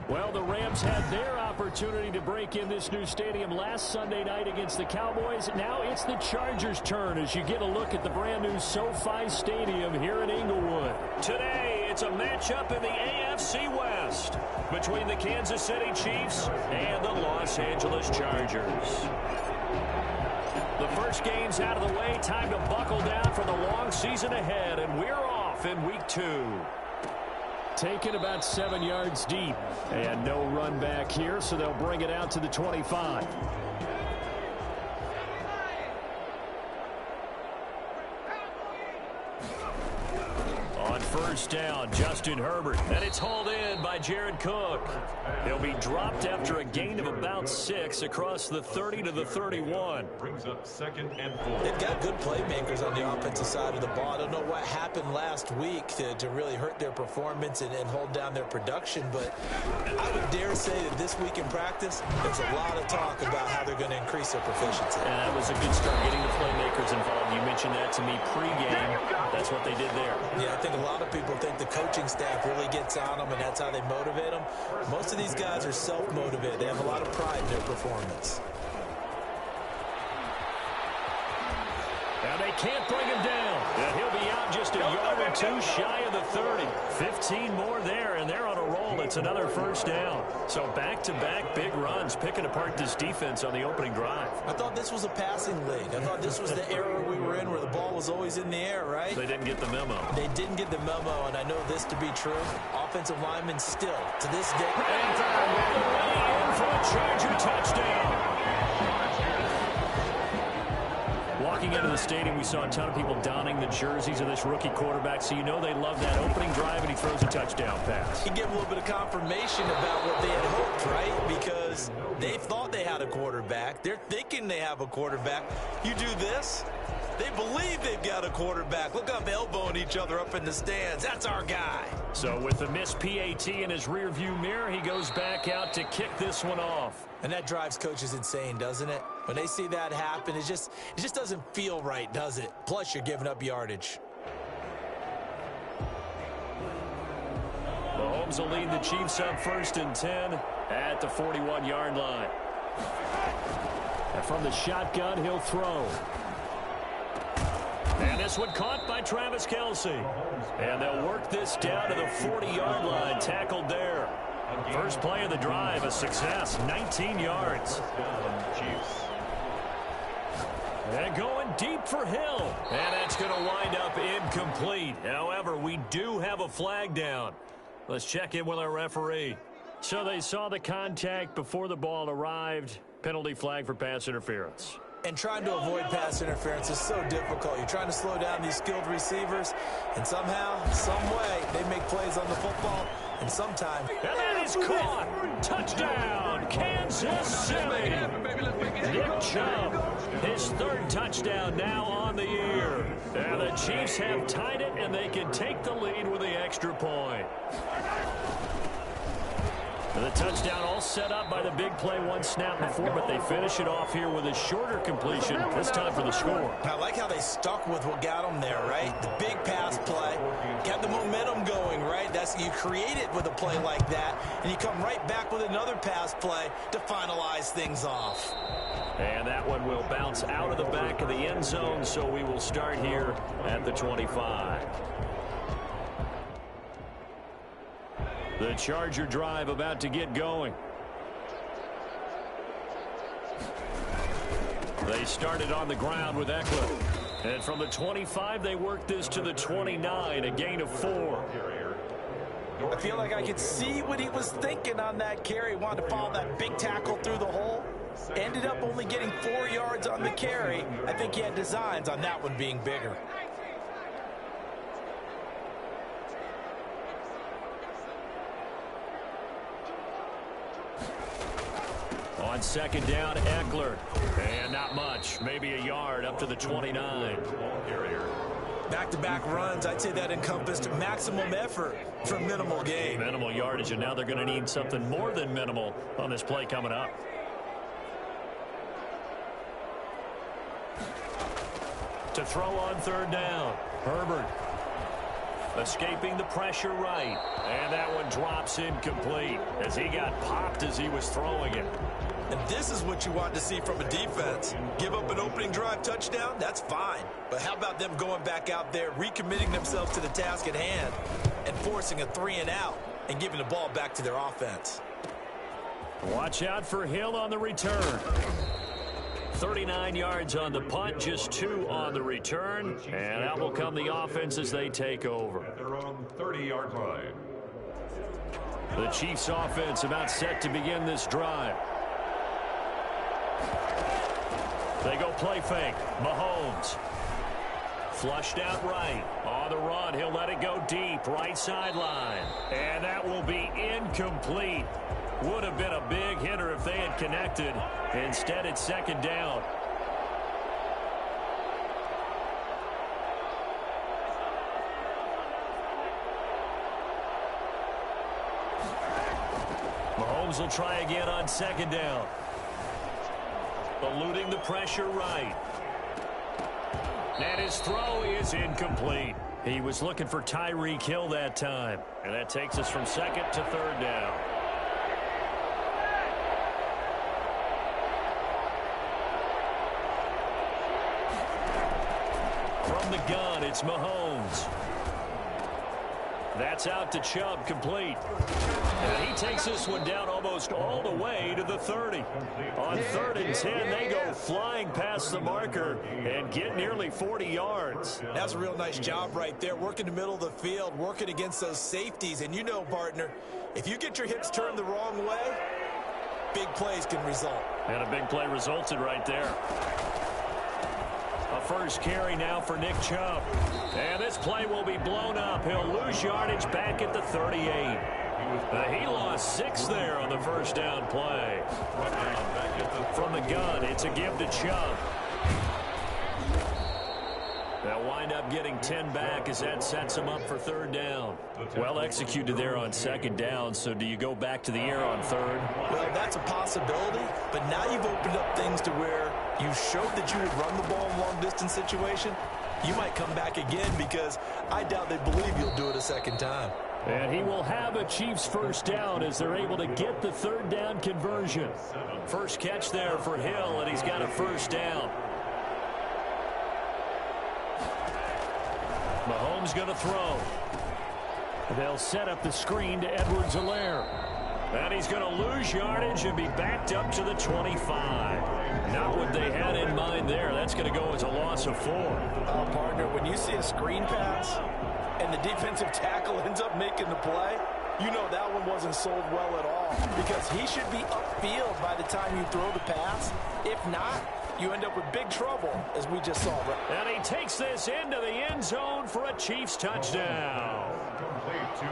Well, the Rams had their opportunity to break in this new stadium last Sunday night against the Cowboys. Now it's the Chargers' turn as you get a look at the brand new SoFi Stadium here in Inglewood. Today, it's a matchup in the AFC West between the Kansas City Chiefs and the Los Angeles Chargers. The first game's out of the way. Time to buckle down for the long season ahead, and we're off in week 2. Taken about 7 yards deep. And no run back here, so they'll bring it out to the 25. On first down, Justin Herbert. And it's hauled in by Jared Cook. He'll be dropped after a gain of about 6 across the 30 to the 31. Brings up 2nd and 4. They've got good playmakers on the offensive side of the ball. I don't know what happened last week to really hurt their performance and hold down their production, but I would dare say that this week in practice, there's a lot of talk about how they're going to increase their proficiency. And that was a good start, getting the playmakers involved. You mentioned that to me pregame. That's what they did there. Yeah, I think a lot of people think the coaching staff really gets on them, and that's how they motivate them. Most of these guys are self-motivated. They have a lot of pride in their performance. Now they can't bring him down. And he'll be out just a yard or 2 shy of the 30. 15 more there, and they're on a roll. It's another first down. So back-to-back big runs, picking apart this defense on the opening drive. I thought this was a passing league. I thought this was the era we were in where the ball was always in the air, right? They didn't get the memo. They didn't get the memo, and I know this to be true. Offensive linemen still, to this day. And in for a Charger touchdown. Walking into the stadium, we saw a ton of people donning the jerseys of this rookie quarterback, so you know they love that opening drive, and he throws a touchdown pass. He gave a little bit of confirmation about what they had hoped, right? Because they thought they had a quarterback. They're thinking they have a quarterback. You do this, they believe they've got a quarterback. Look up, elbowing each other up in the stands. That's our guy. So with the missed PAT in his rearview mirror, he goes back out to kick this one off. And that drives coaches insane, doesn't it? When they see that happen, it just doesn't feel right, does it? Plus, you're giving up yardage. Mahomes will lead the Chiefs up 1st and 10 at the 41-yard line. And from the shotgun, he'll throw. And this one caught by Travis Kelce. And they'll work this down to the 40-yard line, tackled there. First play of the drive, a success, 19 yards. And going deep for Hill. And that's going to wind up incomplete. However, we do have a flag down. Let's check in with our referee. So they saw the contact before the ball arrived. Penalty flag for pass interference. And trying to avoid pass interference is so difficult. You're trying to slow down these skilled receivers, and somehow, some way, they make plays on the football, and sometimes... And that is caught! Touchdown, Kansas City! Nick Chubb, his 3rd touchdown now on the year. And the Chiefs have tied it, and they can take the lead with the extra point. And the touchdown all set up by the big play one snap before, but they finish it off here with a shorter completion, this time for the score. I like how they stuck with what got them there, right? The big pass play, got the momentum going, right? You create it with a play like that, and you come right back with another pass play to finalize things off. And that one will bounce out of the back of the end zone, so we will start here at the 25. The Charger drive about to get going. They started on the ground with Eckler. And from the 25, they worked this to the 29, a gain of 4. I feel like I could see what he was thinking on that carry. Wanted to follow that big tackle through the hole. Ended up only getting 4 yards on the carry. I think he had designs on that one being bigger. On 2nd down, Eckler. And not much. Maybe a yard up to the 29. Back-to-back runs, I'd say that encompassed maximum effort for minimal gain. Minimal yardage, and now they're going to need something more than minimal on this play coming up. To throw on 3rd down, Herbert. Escaping the pressure right. And that one drops incomplete as he got popped as he was throwing it. And this is what you want to see from a defense. Give up an opening drive touchdown, that's fine. But how about them going back out there, recommitting themselves to the task at hand, and forcing a 3-and-out and giving the ball back to their offense. Watch out for Hill on the return. 39 yards on the punt, just 2 on the return. And out will come the offense as they take over. At their own 30-yard line. The Chiefs offense about set to begin this drive. They go play fake. Mahomes. Flushed out right. On the run, he'll let it go deep. Right sideline. And that will be incomplete. Would have been a big hitter if they had connected. Instead, it's second down. Mahomes will try again on second down. Eluding the pressure right. And his throw is incomplete. He was looking for Tyreek Hill that time. And that takes us from second to third down. From the gun, it's Mahomes. That's out to Chubb, complete. And he takes this one down almost all the way to the 30. On 3rd and 10, they go flying past the marker and get nearly 40 yards. That's a real nice job right there, working the middle of the field, working against those safeties. And you know, partner, if you get your hips turned the wrong way, big plays can result. And a big play resulted right there. A first carry now for Nick Chubb. And this play will be blown up. He'll lose yardage back at the 38. He lost 6 there on the first down play. From the gun, it's a give to Chubb. They'll wind up getting 10 back as that sets them up for third down. Well executed there on second down, so do you go back to the air on third? Well, that's a possibility, but now you've opened up things to where you showed that you would run the ball in long-distance situation. You might come back again because I doubt they believe you'll do it a second time. And he will have a Chiefs first down as they're able to get the third down conversion. First catch there for Hill, and he's got a first down. Mahomes going to throw. They'll set up the screen to Edwards-Helaire. And he's going to lose yardage and be backed up to the 25. Not what they had in mind there. That's going to go as a loss of 4. Partner, when you see a screen pass and the defensive tackle ends up making the play, you know that one wasn't sold well at all because he should be upfield by the time you throw the pass. If not, you end up with big trouble, as we just saw. And he takes this into the end zone for a Chiefs touchdown.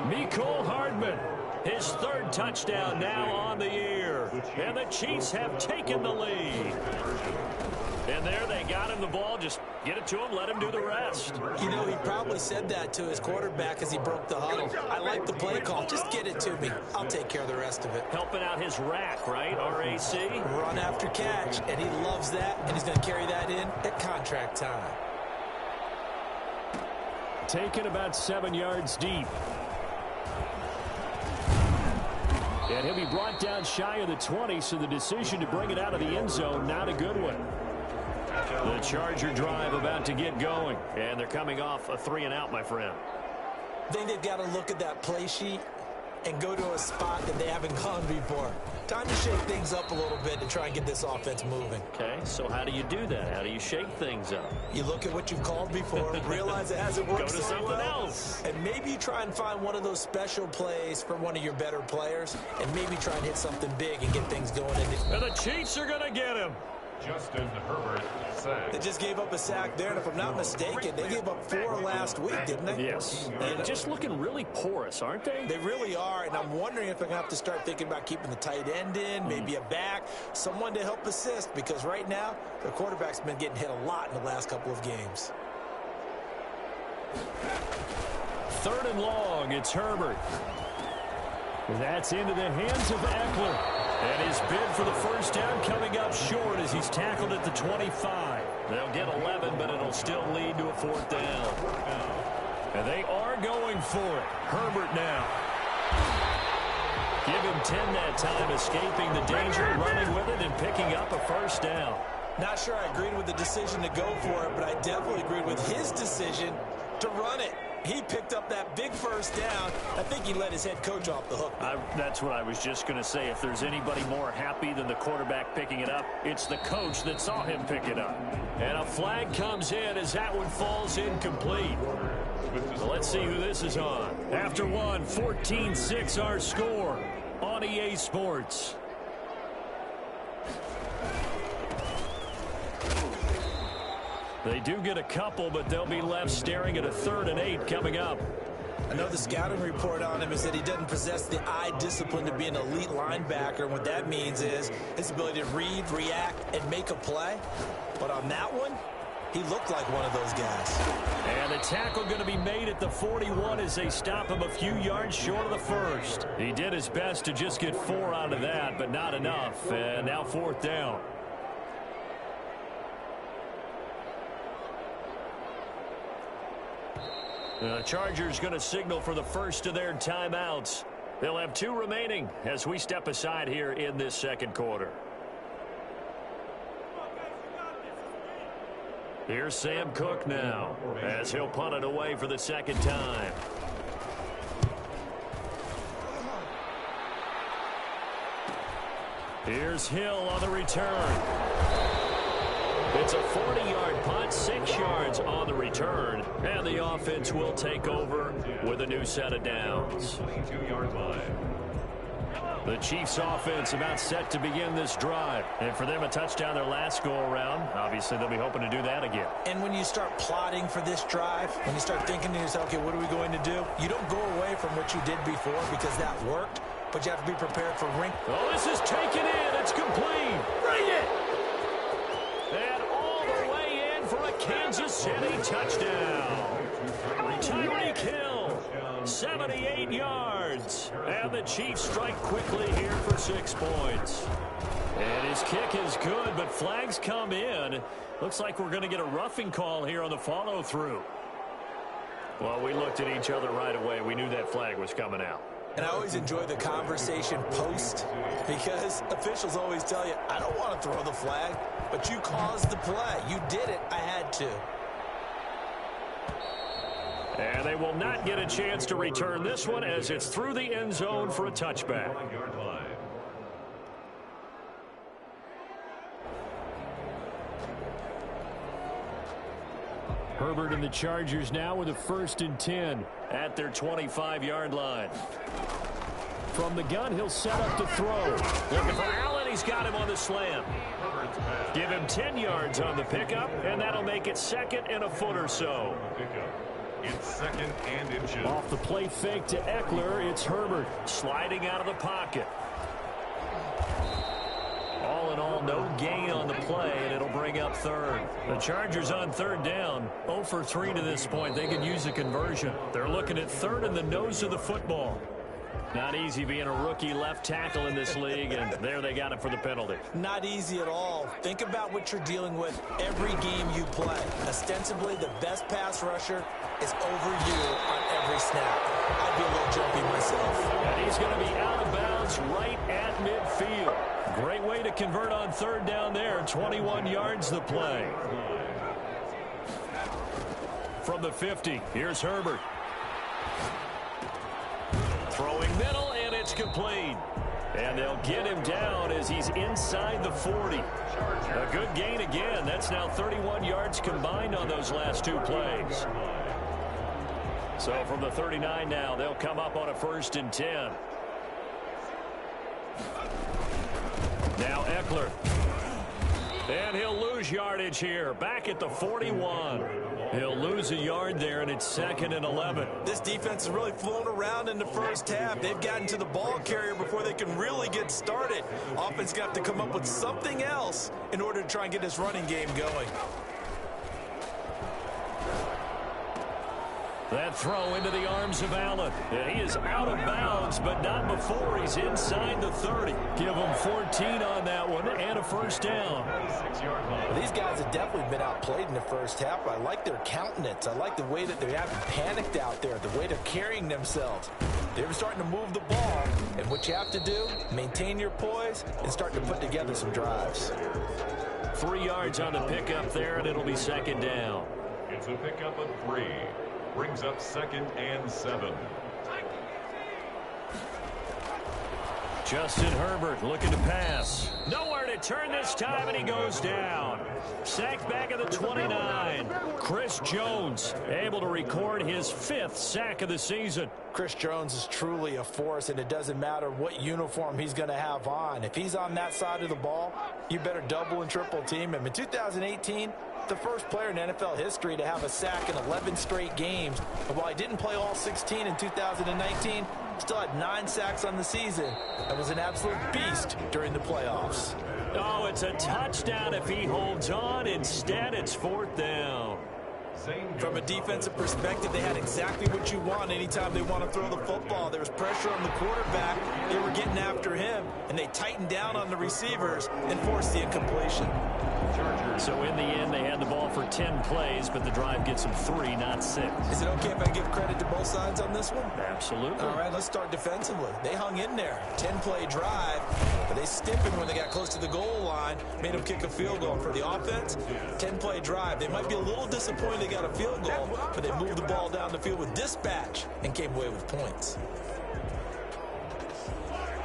Mecole Hardman, his 3rd touchdown now on the year. And the Chiefs have taken the lead. And there they got him the ball. Just get it to him, let him do the rest. You know, he probably said that to his quarterback as he broke the huddle. I like the play call. Just get it to me. I'll take care of the rest of it. Helping out his rack, right? R-A-C? Run after catch, and he loves that, and he's going to carry that in at contract time. Taken about 7 yards deep. And he'll be brought down shy of the 20, so the decision to bring it out of the end zone, not a good one. The Charger drive about to get going, and they're coming off a 3-and-out, my friend. I think they've got to look at that play sheet and go to a spot that they haven't gone before. Time to shake things up a little bit to try and get this offense moving. Okay, so how do you do that? How do you shake things up? You look at what you've called before, realize it hasn't worked Go to so something well, else. and maybe you try and find one of those special plays for one of your better players, and maybe try and hit something big and get things going. And the Chiefs are going to get him. Justin Herbert sack. They just gave up a sack there, and if I'm not mistaken, they gave up 4 last week, didn't they? Yes. They're just looking really porous, aren't they? They really are, and I'm wondering if they're going to have to start thinking about keeping the tight end in, maybe a back, someone to help assist, because right now, their quarterback's been getting hit a lot in the last couple of games. 3rd and long, it's Herbert. That's into the hands of Eckler. And his bid for the first down coming up short as he's tackled at the 25. They'll get 11, but it'll still lead to a 4th down. And they are going for it. Herbert now. Give him 10 that time, escaping the danger, running with it, and picking up a first down. Not sure I agreed with the decision to go for it, but I definitely agreed with his decision to run it. He picked up that big first down. I think he let his head coach off the hook. That's what I was just going to say. If there's anybody more happy than the quarterback picking it up, it's the coach that saw him pick it up. And a flag comes in as that one falls incomplete. So let's see who this is on. After one, 14-6 our score on EA Sports. They do get a couple, but they'll be left staring at a 3rd and 8 coming up. I know the scouting report on him is that he doesn't possess the eye discipline to be an elite linebacker. And what that means is his ability to read, react, and make a play. But on that one, he looked like one of those guys. And the tackle going to be made at the 41 as they stop him a few yards short of the first. He did his best to just get 4 out of that, but not enough. And now 4th down. The Chargers going to signal for the first of their timeouts. They'll have 2 remaining as we step aside here in this second quarter. Here's Sam Cook now as he'll punt it away for the second time. Here's Hill on the return. It's a 40-yard punt, 6 yards on the return, and the offense will take over with a new set of downs. 22-yard line. The Chiefs offense about set to begin this drive. And for them, a touchdown their last go-around. Obviously, they'll be hoping to do that again. And when you start plotting for this drive, when you start thinking to yourself, okay, what are we going to do? You don't go away from what you did before because that worked, but you have to be prepared for ring. Oh, this is taken in. It's complete. Bring it! And all the way in for a Kansas City touchdown. Tyreek Hill, 78 yards. And the Chiefs strike quickly here for 6 points. And his kick is good, but flags come in. Looks like we're going to get a roughing call here on the follow-through. Well, we looked at each other right away. We knew that flag was coming out. And I always enjoy the conversation post because officials always tell you, I don't want to throw the flag, but you caused the play. You did it. I had to. And they will not get a chance to return this one as it's through the end zone for a touchback. Herbert and the Chargers now with a 1st and 10 at their 25-yard line. From the gun, he'll set up to throw. Looking for Allen. He's got him on the slam. Give him 10 yards on the pickup, and that'll make it 2nd and a foot or so. It's 2nd and inches. Off the play fake to Eckler, it's Herbert sliding out of the pocket. All in all, no gain on the play, and it'll bring up 3rd. The Chargers on 3rd down, 0 for 3 to this point. They could use a conversion. They're looking at 3rd in the nose of the football. Not easy being a rookie left tackle in this league, and there they got it for the penalty. Not easy at all. Think about what you're dealing with every game you play. Ostensibly, the best pass rusher is over you on every snap. I'd be a little jumpy myself. And he's going to be out of bounds right at midfield. Great way to convert on 3rd down there. 21 yards the play. From the 50, here's Herbert. Throwing middle, and it's complete. And they'll get him down as he's inside the 40. A good gain again. That's now 31 yards combined on those last 2 plays. So from the 39 now, they'll come up on a 1st and 10. Now Eckler. And he'll lose yardage here. Back at the 41. He'll lose a yard there, and it's 2nd and 11. This defense has really flown around in the first half. They've gotten to the ball carrier before they can really get started. Offense got to come up with something else in order to try and get this running game going. That throw into the arms of Allen. And he is out of bounds, but not before he's inside the 30. Give him 14 on that one and a first down. These guys have definitely been outplayed in the first half. I like their countenance. I like the way that they haven't panicked out there, the way they're carrying themselves. They're starting to move the ball, and what you have to do, maintain your poise and start to put together some drives. 3 yards on the pickup there, and it'll be second down. It's a pickup of 3. Brings up 2nd and 7. Justin Herbert looking to pass. Nowhere to turn this time, and he goes down. Sacked back at the 29. Chris Jones able to record his 5th sack of the season. Chris Jones is truly a force, and it doesn't matter what uniform he's going to have on. If he's on that side of the ball, you better double and triple team him. In 2018, the first player in NFL history to have a sack in 11 straight games. And while he didn't play all 16 in 2019, still had 9 sacks on the season and was an absolute beast during the playoffs. Oh, it's a touchdown if he holds on. Instead, it's 4th down. From a defensive perspective, they had exactly what you want anytime they want to throw the football. There was pressure on the quarterback. They were getting after him, and they tightened down on the receivers and forced the incompletion. So in the end, they had the ball for 10 plays, but the drive gets them 3, not 6. Is it okay if I give credit to both sides on this one? Absolutely. All right, let's start defensively. They hung in there. 10-play drive, but they stiffened when they got close to the goal line, made them kick a field goal. For the offense, 10-play drive. They might be a little disappointed they got a field goal, but they moved the ball down the field with dispatch and came away with points.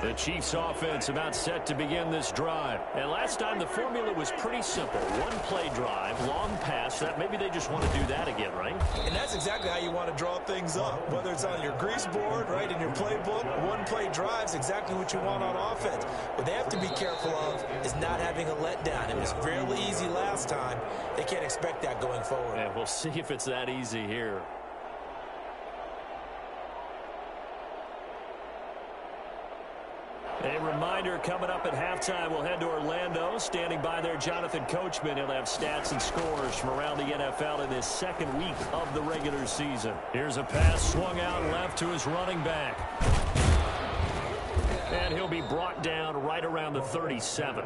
The Chiefs offense about set to begin this drive. And last time the formula was pretty simple. 1-play drive, long pass. That maybe they just want to do that again, right? And that's exactly how you want to draw things up. Whether it's on your grease board, right, in your playbook, 1-play drive's exactly what you want on offense. What they have to be careful of is not having a letdown. It was fairly easy last time. They can't expect that going forward. And we'll see if it's that easy here. A reminder, coming up at halftime, we'll head to Orlando. Standing by there, Jonathan Coachman. He'll have stats and scores from around the NFL in this 2nd week of the regular season. Here's a pass swung out left to his running back. And he'll be brought down right around the 37.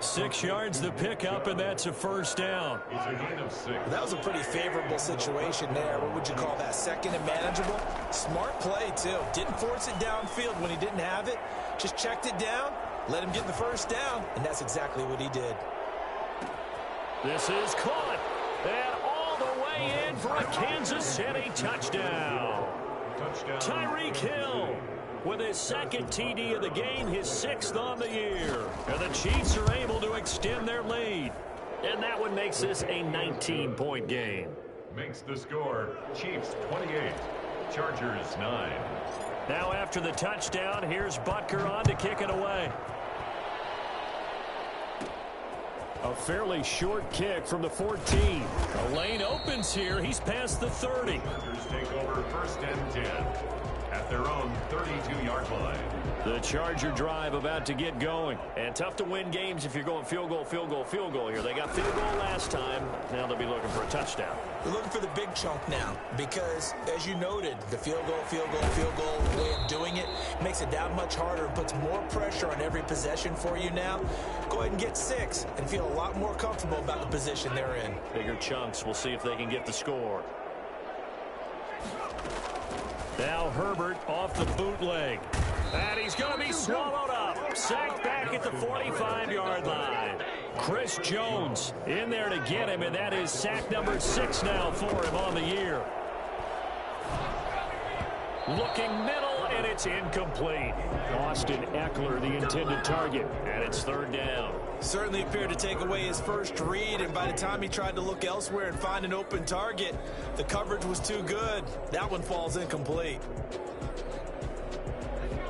6 yards the pickup, and that's a first down. That was a pretty favorable situation there. What would you call that? 2nd and manageable? Smart play, too. Didn't force it downfield when he didn't have it. Just checked it down, let him get the first down, and that's exactly what he did. This is caught, and all the way in for a Kansas City touchdown. Tyreek Hill with his 2nd TD of the game, his 6th on the year. And the Chiefs are able to extend their lead. And that one makes this a 19-point game. Makes the score Chiefs 28, Chargers 9. Now after the touchdown, here's Butker on to kick it away. A fairly short kick from the 14. A lane opens here. He's past the 30. Chargers take over 1st and 10 at their own 32-yard line. The Charger drive about to get going. And tough to win games if you're going field goal, field goal, field goal here. They got field goal last time. Now they'll be looking for a touchdown. They're looking for the big chunk now because, as you noted, the field goal way of doing it makes it that much harder and puts more pressure on every possession for you now. Go ahead and get 6 and feel a lot more comfortable about the position they're in. Bigger chunks. We'll see if they can get the score. Now Herbert off the bootleg. And he's going to be swallowed up. Sacked back at the 45-yard line. Chris Jones in there to get him, and that is sack number 6 now for him on the year. Looking middle, and it's incomplete. Austin Eckler, the intended target, and it's 3rd down. Certainly appeared to take away his first read, and by the time he tried to look elsewhere and find an open target, the coverage was too good. That one falls incomplete.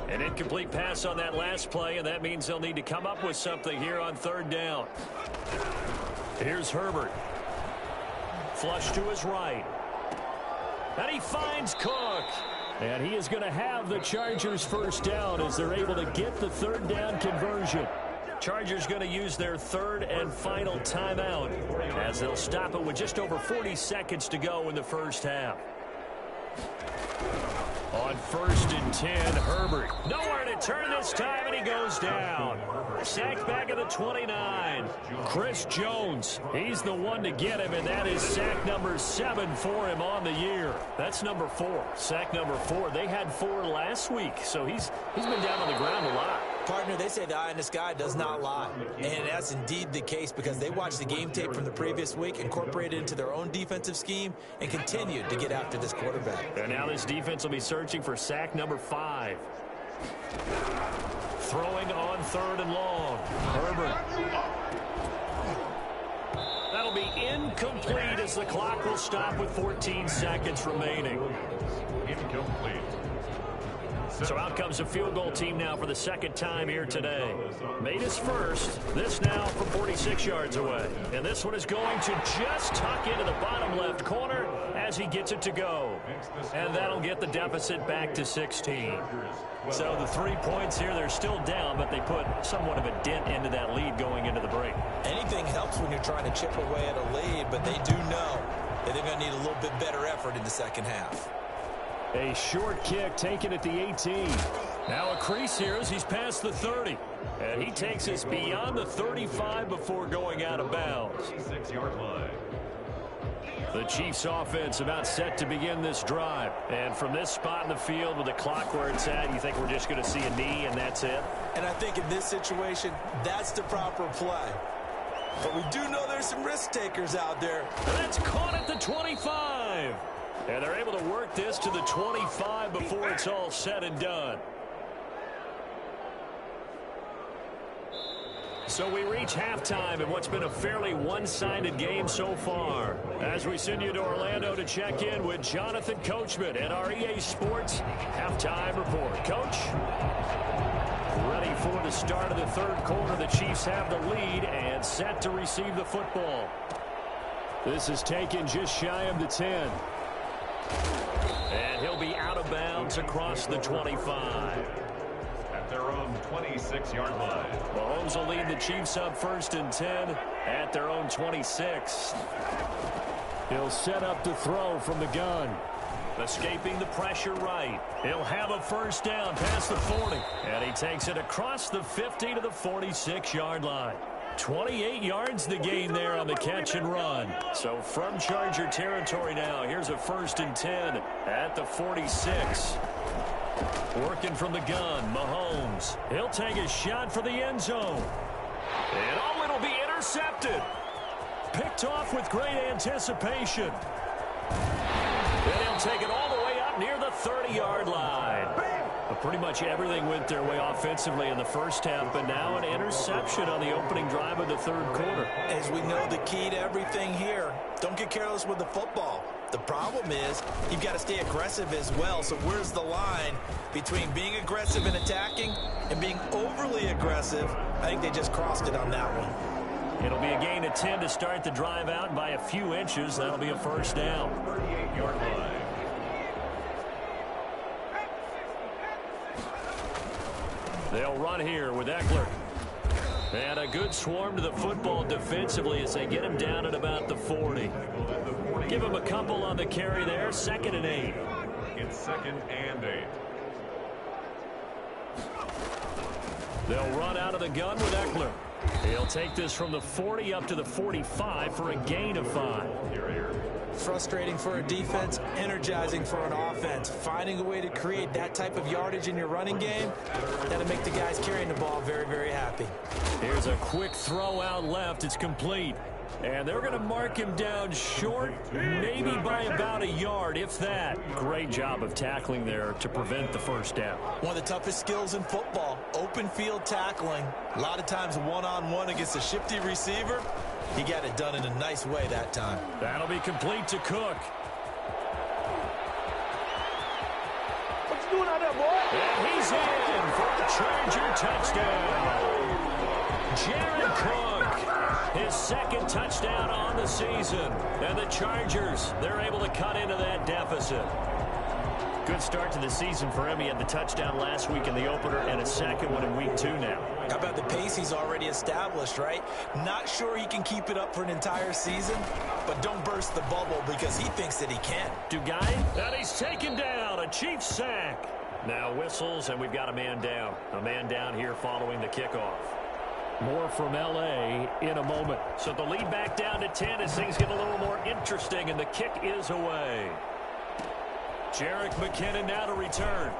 An incomplete pass on that last play, and that means they'll need to come up with something here on 3rd down. Here's Herbert. Flush to his right. And he finds Cook. And he is going to have the Chargers first down as they're able to get the 3rd down conversion. Chargers going to use their 3rd and final timeout as they'll stop it with just over 40 seconds to go in the first half. On 1st and 10, Herbert. Nowhere to turn this time, and he goes down. Sacked back at the 29. Chris Jones, he's the one to get him, and that is sack number 7 for him on the year. That's number 4. Sack number 4. They had 4 last week, so he's been down on the ground a lot. Partner, they say the eye in the sky does not lie. And that's indeed the case because they watched the game tape from the previous week, incorporated it into their own defensive scheme, and continued to get after this quarterback. And now this defense will be searching for sack number 5. Throwing on 3rd and long. Herbert. That'll be incomplete as the clock will stop with 14 seconds remaining. Incomplete. So out comes a field goal team now for the second time here today. Made his first. This now from 46 yards away. And this one is going to just tuck into the bottom left corner as he gets it to go. And that'll get the deficit back to 16. So the 3 points here, they're still down, but they put somewhat of a dent into that lead going into the break. Anything helps when you're trying to chip away at a lead, but they do know that they're going to need a little bit better effort in the second half. A short kick taken at the 18. Now a crease here as he's past the 30. And he takes us beyond the 35 before going out of bounds. 6-yard line. The Chiefs offense about set to begin this drive. And from this spot in the field with the clock where it's at, you think we're just going to see a knee and that's it? And I think in this situation, that's the proper play. But we do know there's some risk takers out there. And that's caught at the 25. And they're able to work this to the 25 before it's all said and done. So we reach halftime in what's been a fairly one-sided game so far. As we send you to Orlando to check in with Jonathan Coachman at our EA Sports Halftime Report. Coach, ready for the start of the third quarter. The Chiefs have the lead and set to receive the football. This is taken just shy of the 10. And he'll be out of bounds across the 25. At their own 26-yard line. Mahomes will lead the Chiefs up 1st and 10 at their own 26. He'll set up to throw from the gun. Escaping the pressure right. He'll have a first down past the 40. And he takes it across the 50 to the 46-yard line. 28 yards the gain there on the catch and run. So from Charger territory now, here's a 1st and 10 at the 46. Working from the gun, Mahomes. He'll take a shot for the end zone. And oh, it'll be intercepted. Picked off with great anticipation. Then he'll take it all the way up near the 30-yard line. But pretty much everything went their way offensively in the first half, but now an interception on the opening drive of the third quarter. As we know, the key to everything here, don't get careless with the football. The problem is you've got to stay aggressive as well. So where's the line between being aggressive and attacking and being overly aggressive? I think they just crossed it on that one. It'll be a gain of 10 to start the drive out by a few inches. That'll be a first down. 38-yard line. They'll run here with Eckler. And a good swarm to the football defensively as they get him down at about the 40. Give him a couple on the carry there. 2nd and 8. It's 2nd and 8. They'll run out of the gun with Eckler. He'll take this from the 40 up to the 45 for a gain of 5. Frustrating for a defense, energizing for an offense. Finding a way to create that type of yardage in your running game, that'll make the guys carrying the ball very, very happy. Here's a quick throw out left. It's complete. And they're going to mark him down short, maybe by about a yard, if that. Great job of tackling there to prevent the first down. One of the toughest skills in football, open field tackling. A lot of times one-on-one against a shifty receiver. He got it done in a nice way that time. That'll be complete to Cook. What you doing out there, boy? And he's in for a Charger touchdown. Jared Cook, his 2nd touchdown on the season. And the Chargers, they're able to cut into that deficit. Good start to the season for him. He had the touchdown last week in the opener and a second one in week 2 now. How about the pace he's already established, right? Not sure he can keep it up for an entire season, but don't burst the bubble because he thinks that he can. Dugai, and he's taken down. A Chiefs sack. Now whistles, and we've got a man down. A man down here following the kickoff. More from L.A. in a moment. So the lead back down to 10 as things get a little more interesting, and the kick is away. Jerick McKinnon now to return.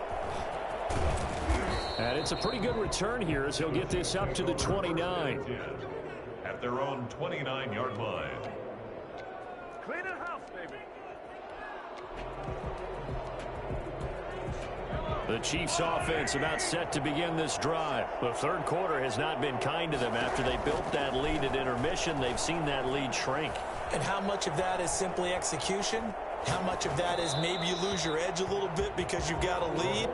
And it's a pretty good return here as he'll get this up to the 29. At their own 29-yard line. Clean the house, baby. The Chiefs offense about set to begin this drive. The third quarter has not been kind to them. After they built that lead at intermission, they've seen that lead shrink. And how much of that is simply execution? How much of that is maybe you lose your edge a little bit because you've got a lead?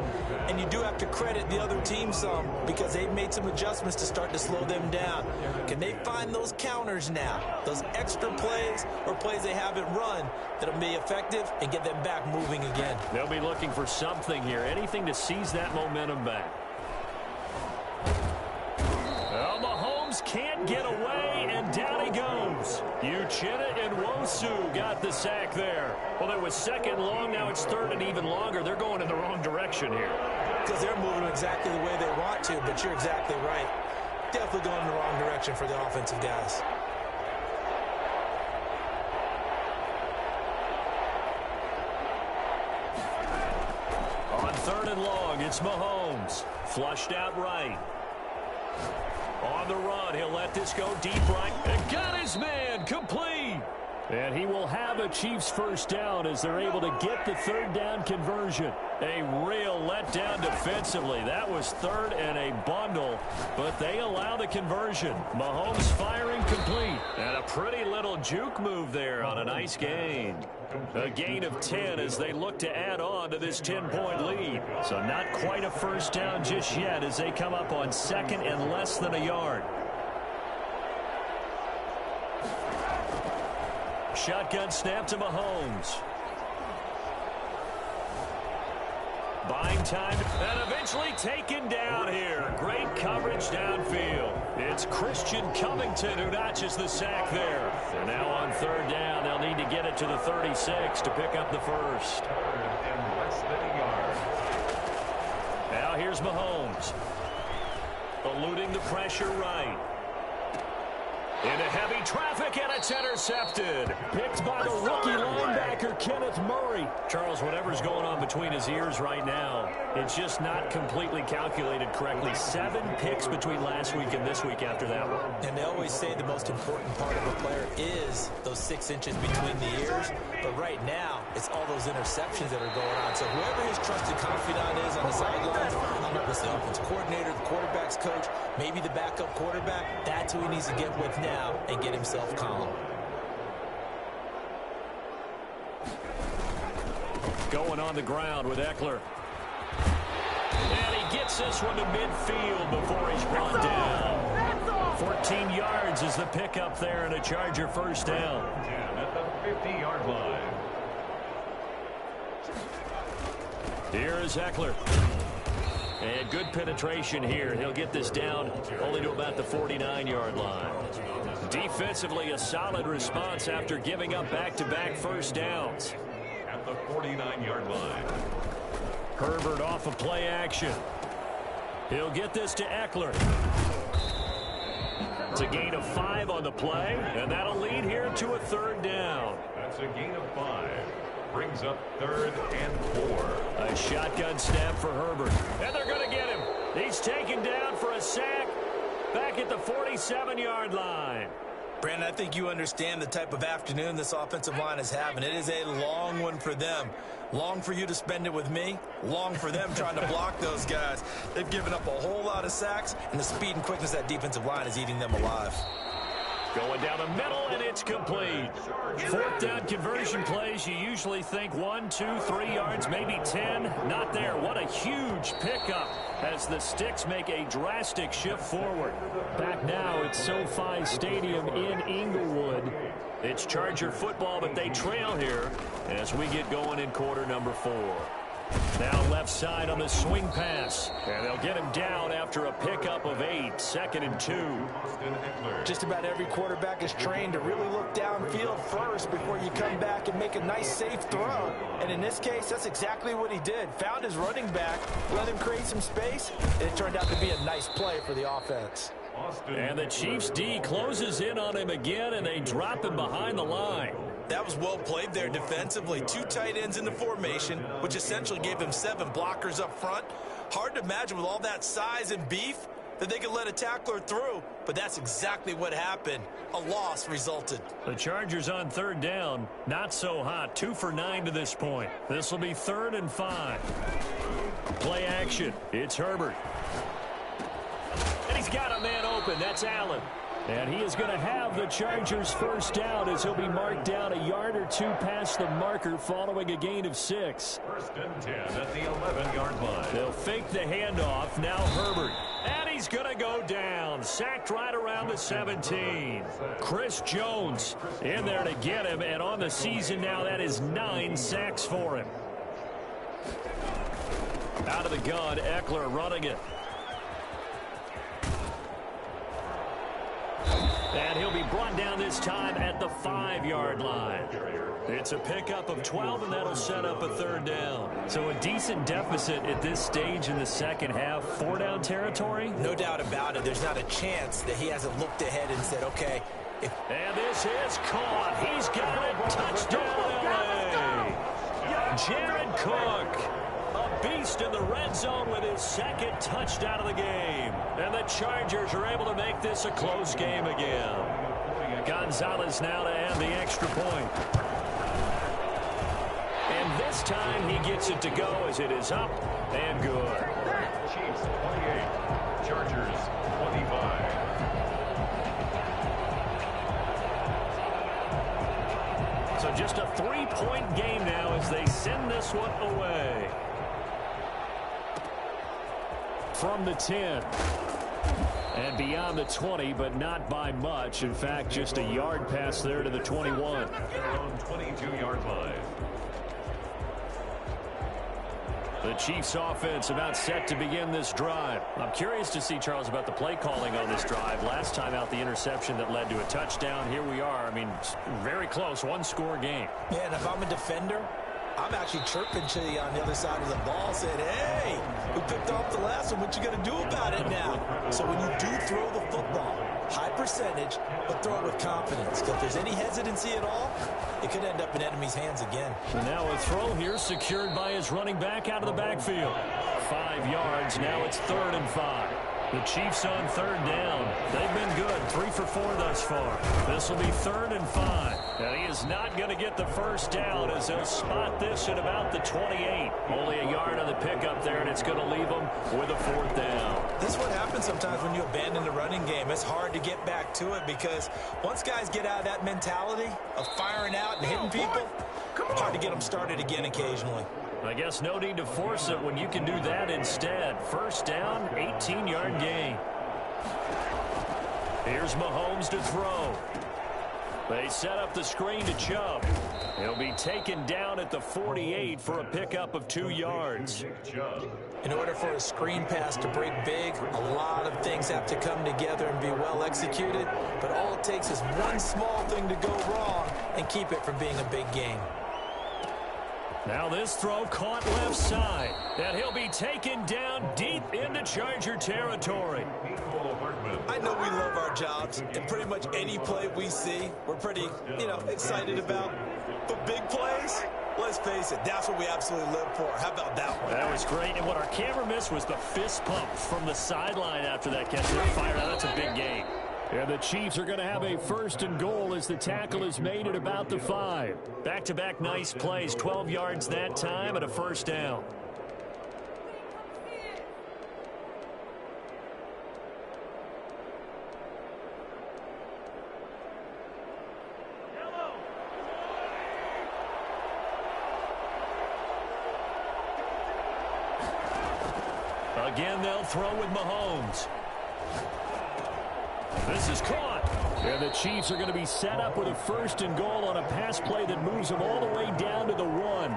And you do have to credit the other team some because they've made some adjustments to start to slow them down. Can they find those counters now, those extra plays or plays they haven't run that'll be effective and get them back moving again? They'll be looking for something here, anything to seize that momentum back. Well, Mahomes can't get away, and down he goes. Uchenna and Nwosu got the sack there. Well, it was second long. Now it's third and even longer. They're going in the wrong direction here. Because they're moving exactly the way they want to, but you're exactly right. Definitely going in the wrong direction for the offensive guys. On third and long, it's Mahomes. Flushed out right. On the run, he'll let this go deep right. And got his man complete. And he will have a Chiefs first down as they're able to get the third down conversion. A real letdown defensively. That was third and a bundle, but they allow the conversion. Mahomes firing complete. And a pretty little juke move there on a nice gain. A gain of 10 as they look to add on to this 10-point lead. So not quite a first down just yet as they come up on second and less than a yard. Shotgun snap to Mahomes. Buying time and eventually taken down here. Great coverage downfield. It's Christian Covington who notches the sack there. And now on third down, they'll need to get it to the 36 to pick up the first. And less than a yard. Now here's Mahomes. Eluding the pressure right. Into heavy traffic, and it's intercepted. Picked by the rookie linebacker, Kenneth Murray. Charles, whatever's going on between his ears right now, it's just not completely calculated correctly. 7 picks between last week and this week after that one. And they always say the most important part of a player is those 6 inches between the ears. But right now, it's all those interceptions that are going on. So whoever his trusted confidant is on the sidelines, I don't know if it's the offensive coordinator, the quarterback's coach, maybe the backup quarterback, that's who he needs to get with now and get himself calm. Going on the ground with Eckler. And he gets this one to midfield before he's brought down. 14 yards is the pickup there and a Charger first down. And at the 50-yard line. Here is Eckler. And good penetration here. He'll get this down only to about the 49-yard line. Defensively, a solid response after giving up back-to-back first downs. At the 49-yard line. Herbert off of play action. He'll get this to Eckler. It's a gain of 5 on the play, and that'll lead here to a third down. That's a gain of 5. Brings up third and 4. A shotgun snap for Herbert. And they're going to get him. He's taken down for a sack back at the 47-yard line. Brandon, I think you understand the type of afternoon this offensive line is having. It is a long one for them. Long for you to spend it with me. Long for them trying to block those guys. They've given up a whole lot of sacks, and the speed and quickness of that defensive line is eating them alive. Going down the middle, and it's complete. Fourth down conversion plays, you usually think 1, 2, 3 yards, maybe 10. Not there. What a huge pickup as the Sticks make a drastic shift forward. Back now at SoFi Stadium in Inglewood. It's Charger football, but they trail here as we get going in quarter number 4. Now left side on the swing pass. And they'll get him down after a pickup of 8. 2nd and 2. Just about every quarterback is trained to really look downfield first before you come back and make a nice, safe throw. And in this case, that's exactly what he did. Found his running back, let him create some space, and it turned out to be a nice play for the offense. And the Chiefs D closes in on him again, and they drop him behind the line. That was well played there defensively. 2 tight ends in the formation, which essentially gave them 7 blockers up front. Hard to imagine with all that size and beef that they could let a tackler through, but that's exactly what happened. A loss resulted. The Chargers on 3rd down. Not so hot. 2 for 9 to this point. This will be 3rd and 5. Play action. It's Herbert. And he's got a man open. That's Allen. And he is going to have the Chargers first down as he'll be marked down a yard or 2 past the marker following a gain of 6. 1st and 10 at the 11-yard line. They'll fake the handoff. Now Herbert. And he's going to go down. Sacked right around the 17. Chris Jones in there to get him. And on the season now, that is 9 sacks for him. Out of the gun, Eckler running it. And he'll be brought down this time at the 5-yard line. It's a pickup of 12, and that'll set up a 3rd down. So a decent deficit at this stage in the second half. 4-down territory? No doubt about it. There's not a chance that he hasn't looked ahead and said, okay. And this is caught. He's got it. Touchdown, LA. Jared Cook. A beast in the red zone with his 2nd touchdown of the game. And the Chargers are able to make this a close game again. Gonzalez now to add the extra point. And this time he gets it to go as it is up and good. Chiefs 28, Chargers 25. So just a 3-point game now as they send this one away. From the 10. And beyond the 20, but not by much. In fact, just a yard pass there to the 21. On 22-yard line. The Chiefs offense about set to begin this drive. I'm curious to see, Charles, about the play calling on this drive. Last time out, the interception that led to a touchdown. Here we are. I mean, very close, 1-score game. Yeah, and if I'm a defender, I'm actually chirping to you on the other side of the ball, saying, hey, we picked off the last one. What you going to do about it now? So when you do throw the football, high percentage, but throw it with confidence. Because if there's any hesitancy at all, it could end up in enemy's hands again. And now a throw here secured by his running back out of the backfield. 5 yards. Now it's 3rd and 5. The Chiefs on 3rd down. They've been good. 3 for 4 thus far. This will be 3rd and 5. And he is not going to get the first down as they'll spot this at about the 28. Only a yard on the pickup there, and it's going to leave them with a 4th down. This is what happens sometimes when you abandon the running game. It's hard to get back to it because once guys get out of that mentality of firing out and hitting people, it's hard to get them started again occasionally. I guess no need to force it when you can do that instead. First down, 18-yard gain. Here's Mahomes to throw. They set up the screen to Chubb. He'll be taken down at the 48 for a pickup of 2 yards. In order for a screen pass to break big, a lot of things have to come together and be well executed. But all it takes is one small thing to go wrong and keep it from being a big game. Now this throw caught left side. And he'll be taken down deep into Charger territory. I know we love our jobs, and pretty much any play we see, we're pretty, excited about. But big plays, let's face it, that's what we absolutely live for. How about that one? That was great. And what our camera missed was the fist pump from the sideline after that catch. They're fired out. That's a big game. And the Chiefs are going to have a 1st and goal as the tackle is made at about the 5. Back-to-back nice plays. 12 yards that time and a 1st down. Again, they'll throw with Mahomes. This is caught. And the Chiefs are going to be set up with a 1st and goal on a pass play that moves them all the way down to the 1.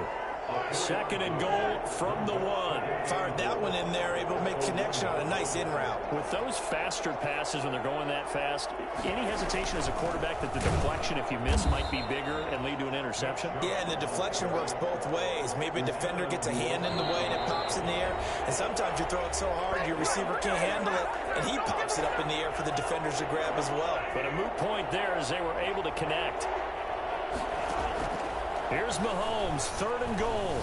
Second and goal from the 1. Fired that one in there, able to make connection on a nice in route. With those faster passes when they're going that fast, any hesitation as a quarterback that the deflection, if you miss, might be bigger and lead to an interception? Yeah, and the deflection works both ways. Maybe a defender gets a hand in the way and it pops in the air. And sometimes you throw it so hard your receiver can't handle it, and he pops it up in the air for the defenders to grab as well. But a moot point there as they were able to connect. Here's Mahomes, third and goal.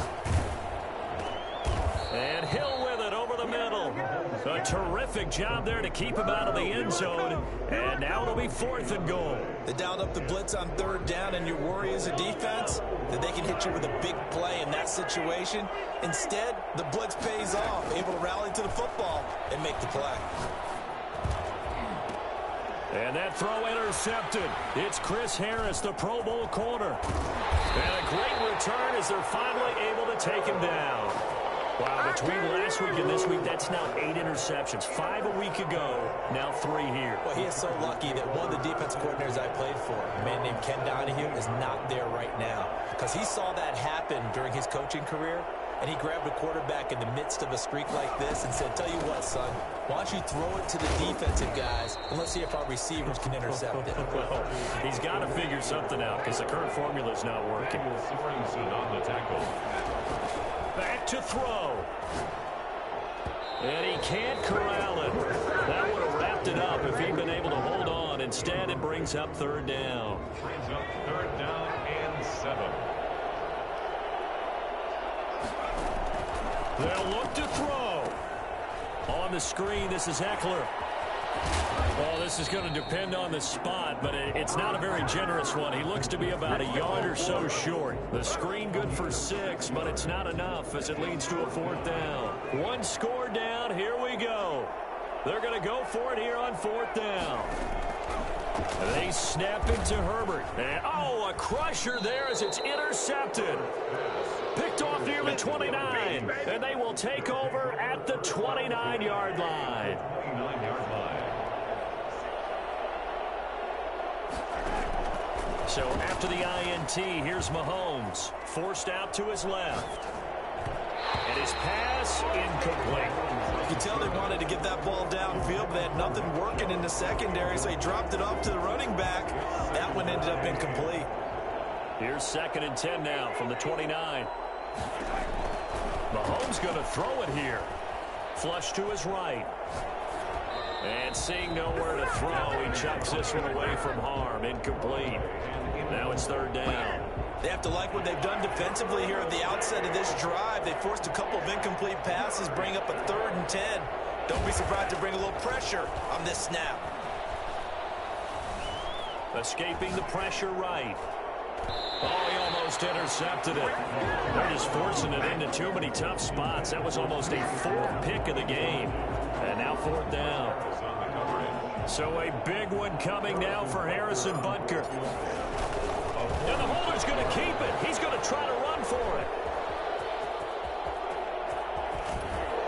And Hill with it over the middle. A terrific job there to keep him out of the end zone. And now it'll be fourth and goal. They dialed up the blitz on third down, and your worry as a defense that they can hit you with a big play in that situation. Instead, the blitz pays off, able to rally to the football and make the play. And that throw intercepted. It's Chris Harris, the Pro Bowl corner. And a great return as they're finally able to take him down. Wow, between last week and this week, that's now 8 interceptions. 5 a week ago, now 3 here. Well, he is so lucky that one of the defense coordinators I played for, a man named Ken Donahue, is not there right now. Because he saw that happen during his coaching career, and he grabbed a quarterback in the midst of a streak like this and said, tell you what, son, why don't you throw it to the defensive guys, and let's see if our receivers can intercept it. Well, he's got to figure something out because the current formula is not working. Sorensen on the tackle. Back to throw. And he can't corral it. That would have wrapped it up if he'd been able to hold on. Instead, it brings up third down. Brings up third down and 7. They'll look to throw. On the screen, this is Eckler. Well, this is going to depend on the spot, but it's not a very generous one. He looks to be about a yard or so short. The screen good for 6, but it's not enough as it leads to a fourth down. One score down. Here we go. They're going to go for it here on fourth down. They snap into Herbert. And, a crusher there as it's intercepted. Picked off near the 29, and they will take over at the 29-yard line. 29-yard line. So after the INT, here's Mahomes, forced out to his left. And his pass incomplete. You can tell they wanted to get that ball downfield, but they had nothing working in the secondary, so he dropped it off to the running back. That one ended up incomplete. Here's second and 10 now from the 29. Mahomes going to throw it here. Flush to his right. And seeing nowhere to throw, he chucks this one away from harm. Incomplete. Now it's third down. They have to like what they've done defensively here at the outset of this drive. They forced a couple of incomplete passes, bring up a third and 10. Don't be surprised to bring a little pressure on this snap. Escaping the pressure right. Oh, he almost intercepted it. They're just forcing it into too many tough spots. That was almost a 4th pick of the game. And now fourth down. So a big one coming now for Harrison Butker. And the holder's going to keep it. He's going to try to run for it.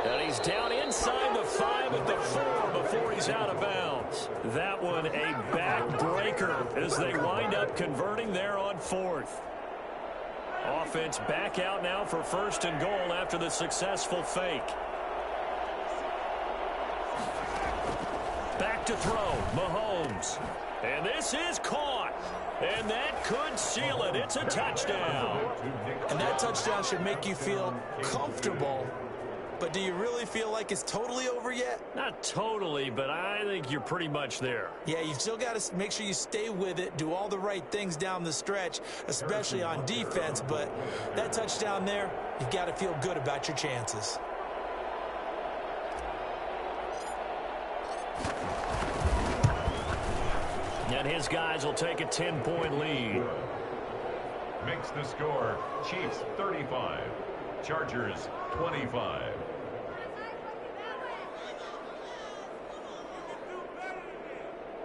And he's down inside the 5 at the 4 before he's out of bounds. That one a backbreaker as they wind up converting there on 4th. Offense back out now for first and goal after the successful fake. Back to throw, Mahomes. And this is caught. And that could seal it. It's a touchdown. And that touchdown should make you feel comfortable. But do you really feel like it's totally over yet? Not totally, but I think you're pretty much there. Yeah, you've still got to make sure you stay with it, do all the right things down the stretch, especially on defense. But that touchdown there, you've got to feel good about your chances. And his guys will take a 10-point lead. Makes the score Chiefs 35, Chargers 25.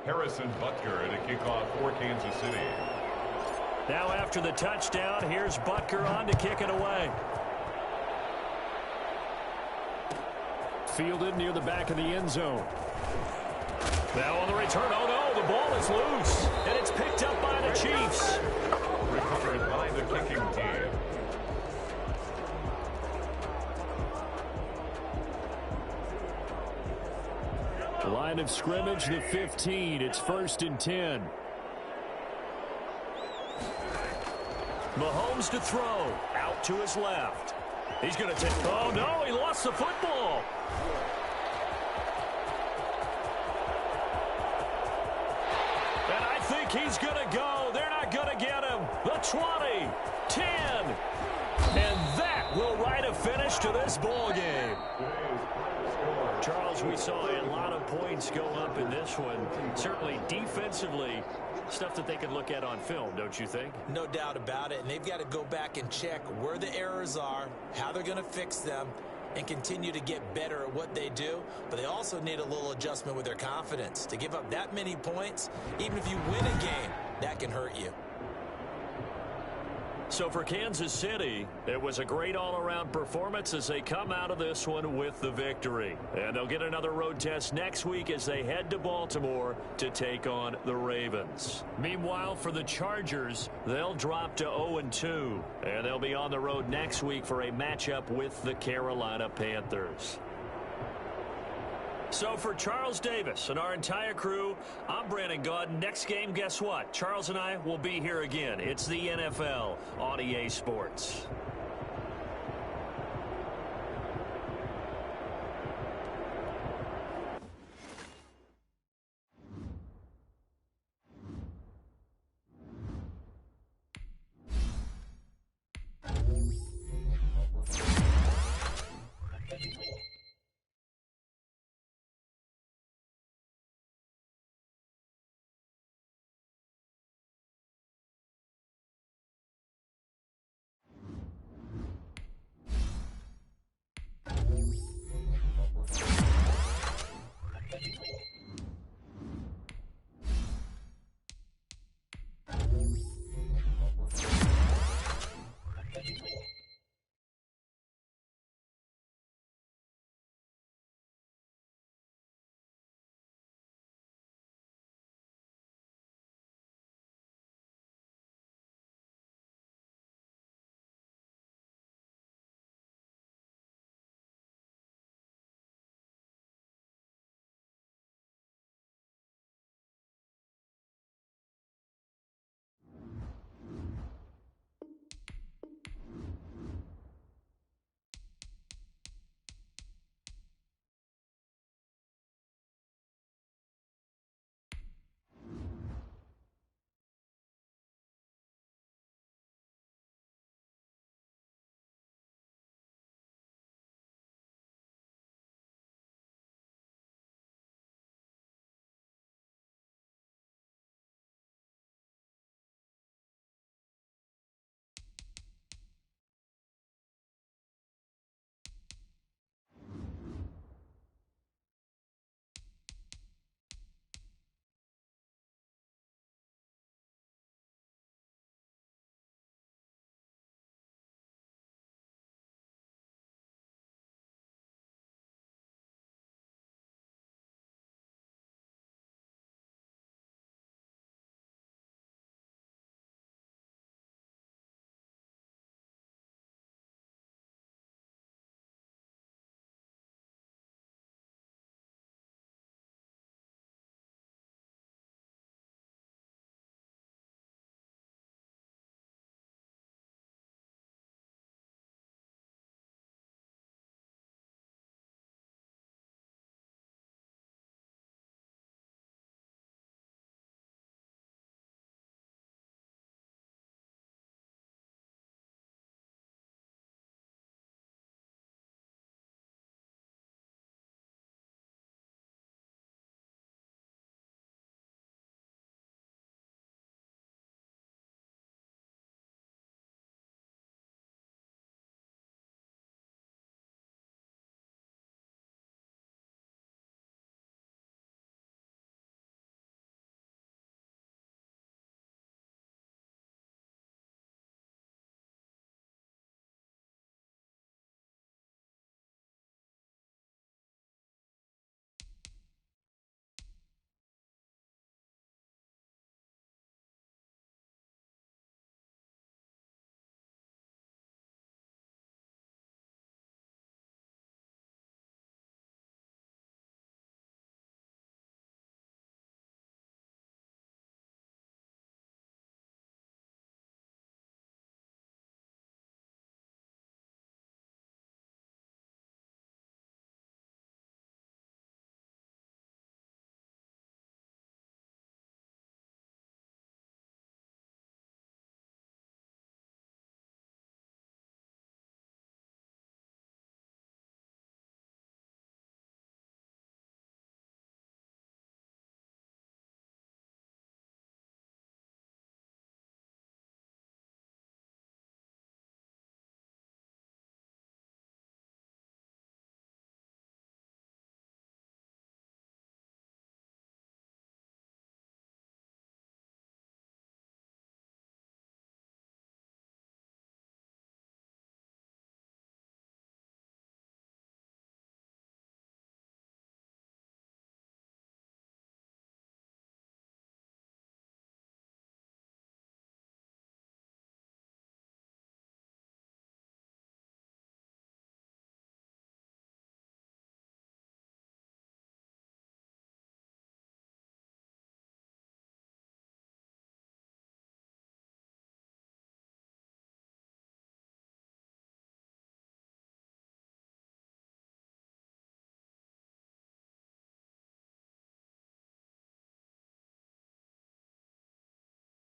Harrison Butker to kick off for Kansas City. Now after the touchdown, here's Butker on to kick it away. Fielded near the back of the end zone. Now on the return, oh no, the ball is loose. And it's picked up by the Chiefs. Recovered by the kicking team. Line of scrimmage, the 15. It's 1st and 10. Mahomes to throw. Out to his left. He's going to take... Oh, no, he lost the football. And I think he's going to go. They're not going to get him. The 20, 10. And that will write a finish to this ball game. Charles, we saw a lot of points go up in this one. Certainly defensively, stuff that they can look at on film, don't you think? No doubt about it. And they've got to go back and check where the errors are, how they're going to fix them, and continue to get better at what they do. But they also need a little adjustment with their confidence. To give up that many points, even if you win a game, that can hurt you. So for Kansas City, it was a great all-around performance as they come out of this one with the victory. And they'll get another road test next week as they head to Baltimore to take on the Ravens. Meanwhile, for the Chargers, they'll drop to 0-2. And they'll be on the road next week for a matchup with the Carolina Panthers. So for Charles Davis and our entire crew, I'm Brandon Gaudin. Next game, guess what? Charles and I will be here again. It's the NFL on EA Sports.